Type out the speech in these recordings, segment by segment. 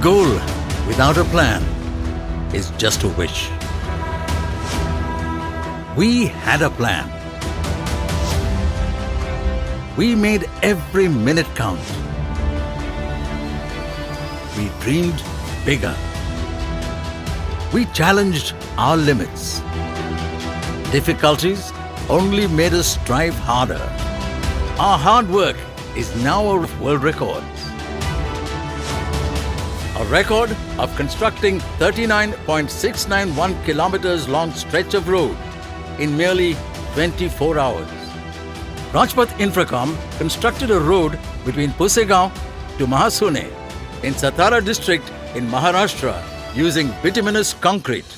goal without a plan is just a wish. We had a plan. We made every minute count. We dreamed bigger. We challenged our limits. Difficulties only made us strive harder. Our hard work is now a world record. A record of constructing 39.691 kilometers long stretch of road in merely 24 hours. Rajpath Infracom constructed a road between Pusegaon to Mahasune in Satara district in Maharashtra using bituminous concrete.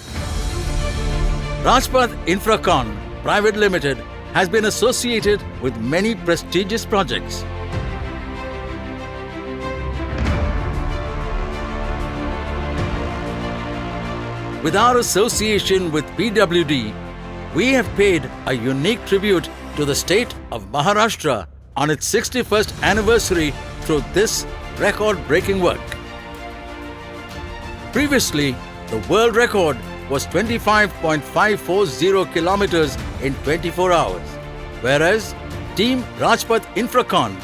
Rajpath Infracon Private Limited has been associated with many prestigious projects. With our association with PWD, we have paid a unique tribute to the state of Maharashtra on its 61st anniversary through this record-breaking work. Previously, the world record was 25.540 kilometers in 24 hours, whereas Team Rajpath Infracon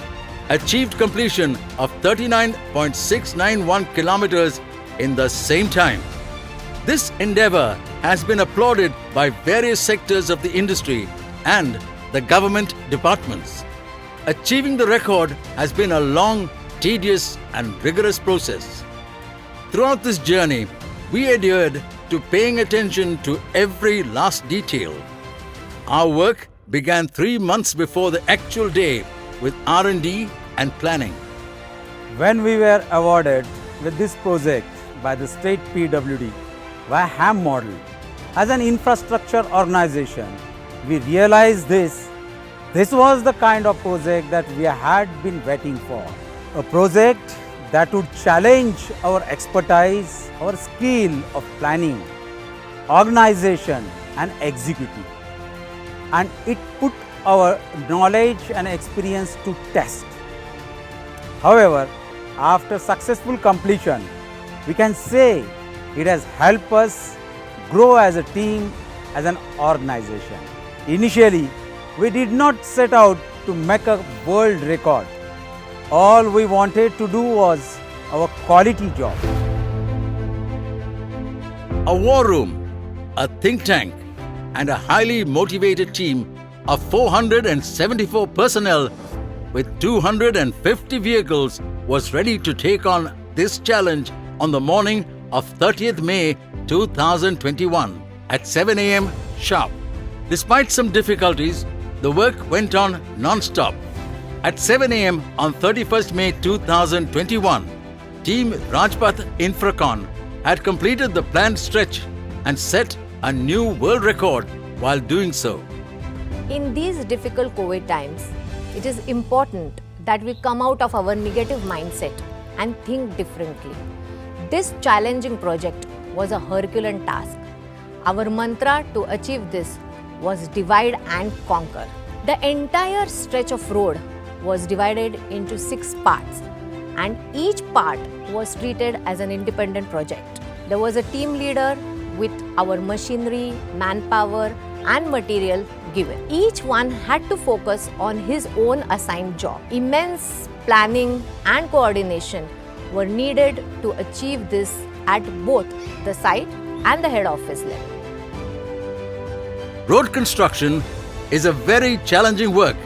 achieved completion of 39.691 kilometers in the same time. This endeavor has been applauded by various sectors of the industry and the government departments. Achieving the record has been a long, tedious and rigorous process. Throughout this journey, we adhered to paying attention to every last detail. Our work began 3 months before the actual day with R&D and planning. When we were awarded with this project by the state PWD via HAM model, as an infrastructure organization, we realized this was the kind of project that we had been waiting for. A project that would challenge our expertise, our skill of planning, organization and executing. And it put our knowledge and experience to test. However, after successful completion, we can say it has helped us grow as a team, as an organization. Initially, we did not set out to make a world record. All we wanted to do was our quality job. A war room, a think tank, and a highly motivated team of 474 personnel with 250 vehicles was ready to take on this challenge on the morning of 30th May 2021 at 7 a.m. sharp. Despite some difficulties, the work went on non-stop. At 7 a.m. on 31st May 2021, Team Rajpath Infracon had completed the planned stretch and set a new world record while doing so. In these difficult COVID times, it is important that we come out of our negative mindset and think differently. This challenging project was a Herculean task. Our mantra to achieve this was divide and conquer. The entire stretch of road was divided into 6 parts, and each part was treated as an independent project. There was a team leader with our machinery, manpower and material given. Each one had to focus on his own assigned job. Immense planning and coordination were needed to achieve this at both the site and the head office level. Road construction is a very challenging work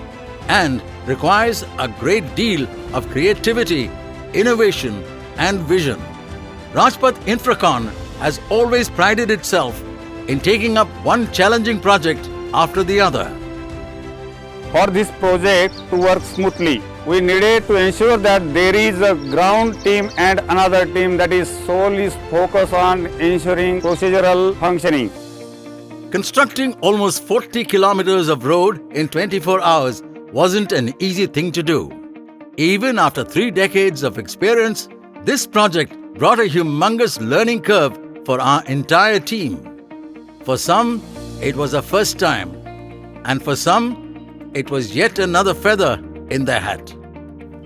and requires a great deal of creativity, innovation and vision. Rajpath Infracon has always prided itself in taking up one challenging project after the other. For this project to work smoothly, we needed to ensure that there is a ground team and another team that is solely focused on ensuring procedural functioning. Constructing almost 40 kilometers of road in 24 hours wasn't an easy thing to do. Even after 3 decades of experience, this project brought a humongous learning curve for our entire team. For some, it was a first time, and for some, it was yet another feather in their hat.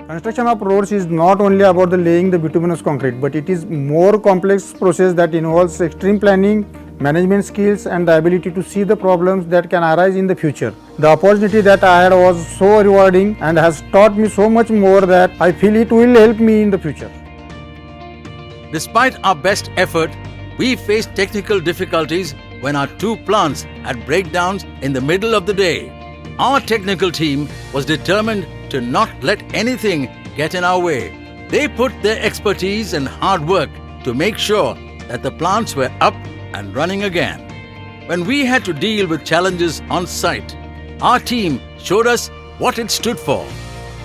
Construction of roads is not only about the laying the bituminous concrete, but it is more complex process that involves extreme planning, management skills, and the ability to see the problems that can arise in the future. The opportunity that I had was so rewarding and has taught me so much more that I feel it will help me in the future. Despite our best effort, we faced technical difficulties when our two plants had breakdowns in the middle of the day. Our technical team was determined to not let anything get in our way. They put their expertise and hard work to make sure that the plants were up and running again. When we had to deal with challenges on site, our team showed us what it stood for.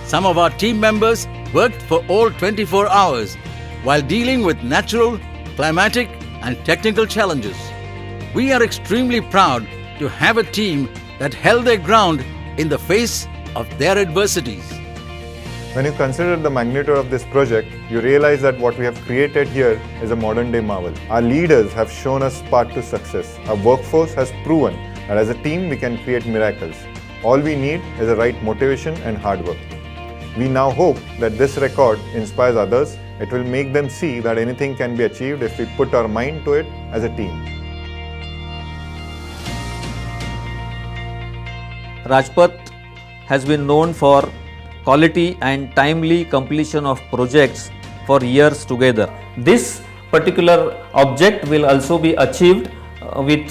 Some of our team members worked for all 24 hours while dealing with natural, climatic, and technical challenges. We are extremely proud to have a team that held their ground in the face of their adversities. When you consider the magnitude of this project, you realize that what we have created here is a modern day marvel. Our leaders have shown us path to success. Our workforce has proven that as a team we can create miracles. All we need is the right motivation and hard work. We now hope that this record inspires others. It will make them see that anything can be achieved if we put our mind to it as a team. Rajpath has been known for quality and timely completion of projects for years together. This particular object will also be achieved with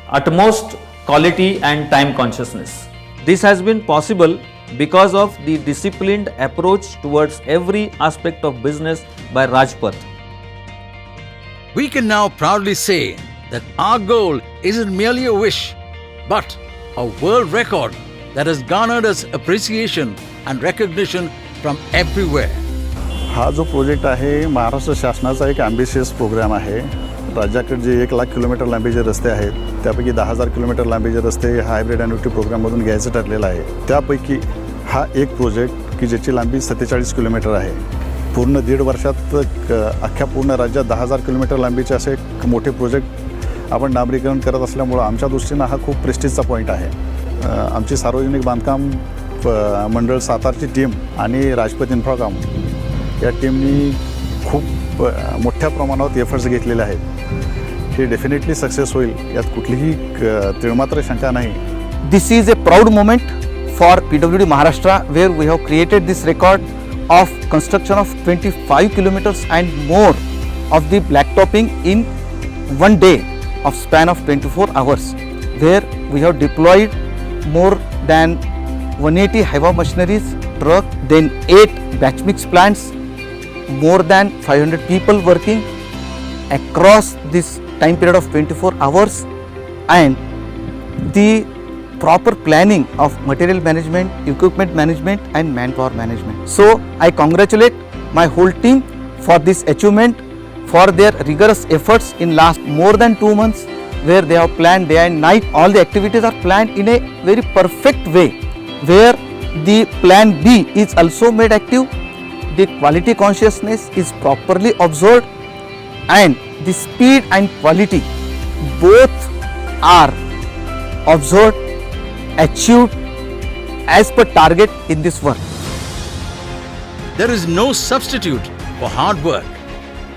utmost quality and time consciousness. This has been possible because of the disciplined approach towards every aspect of business by Rajpath. We can now proudly say that our goal isn't merely a wish, but a world record that has garnered us appreciation and recognition from everywhere. हा जो project आहे महाराष्ट्र शासनाचा एक ambitious programme आहे. राज्याकडे जे 1,00,000 kilometre लांबीचे रस्ते आहेत त्यापैकी 10,000 किलोमीटर लांबीचे रस्ते हा हायब्रिड ॲन्युटी प्रोग्राममधून घ्यायचं ठरलेलं आहे. त्यापैकी हा एक प्रोजेक्ट की ज्याची लांबी 47 किलोमीटर आहे. पूर्ण 1.5 वर्षात अख्ख्या पूर्ण राज्यात 10,000 किलोमीटर लांबीचे असे एक मोठे प्रोजेक्ट आपण डांबरीकरण करत असल्यामुळं आमच्या दृष्टीनं हा खूप प्रेस्टिजचा पॉईंट आहे. आमची सार्वजनिक बांधकाम मंडळ सातारची टीम आणि राजपथ इन्फ्राकॉम या टीमनी खूप मोठ्या प्रमाणात एफर्ट्स घेतलेले आहेत. हे डेफिनेटली सक्सेस होईल यात कुठलीही तिळमात्र शंका नाही. This is a proud moment for PWD Maharashtra where we have created this record of construction of 25 kilometers and more of the blacktopping in one day of span of 24 hours, where we have deployed more than 180 heavy machineries truck, then 8 batch mix plants, more than 500 people working across this time period of 24 hours, and the proper planning of material management, equipment management and manpower management. So I congratulate my whole team for this achievement, for their rigorous efforts in last more than 2 months, where they have planned day and night. All the activities are planned in a very perfect way, where the plan B is also made active, the quality consciousness is properly observed, and the speed and quality both are observed, achieved as per target in this work. There is no substitute for hard work.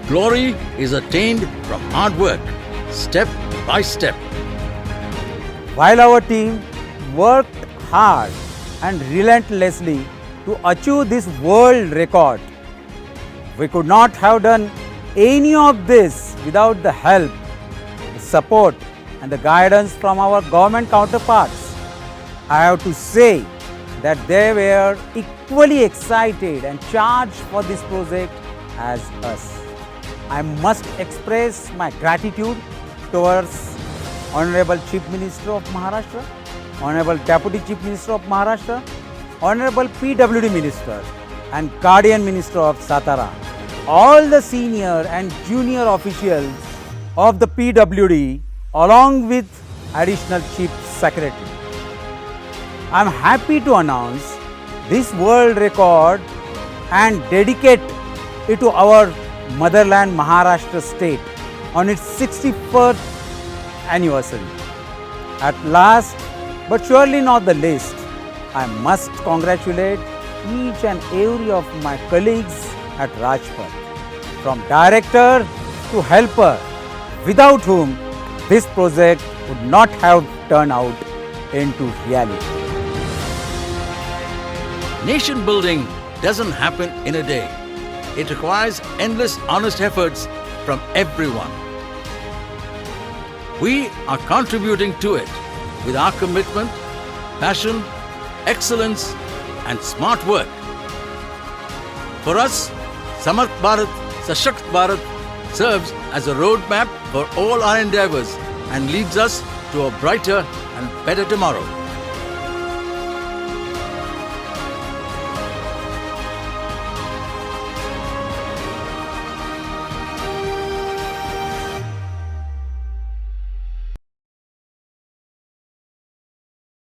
Glory is attained from hard work, step by step. While our team worked hard and relentlessly to achieve this world record, we could not have done any of this without the help, the support and the guidance from our government counterparts. I have to say that they were equally excited and charged for this project as us. I must express my gratitude towards Honorable Chief Minister of Maharashtra, Honorable Deputy Chief Minister of Maharashtra, Honorable PWD Minister and Guardian Minister of Satara, all the senior and junior officials of the PWD along with Additional Chief Secretary. I am happy to announce this world record and dedicate it to our motherland Maharashtra state on its 61st anniversary. At last, but surely not the least, I must congratulate each and every of my colleagues at Rajpath, from director to helper, without whom this project would not have turned out into reality. Nation building doesn't happen in a day. It requires endless honest efforts from everyone. We are contributing to it with our commitment, passion, excellence and smart work. For us, Samarth Bharat, Sashakt Bharat serves as a roadmap for all our endeavors and leads us to a brighter and better tomorrow.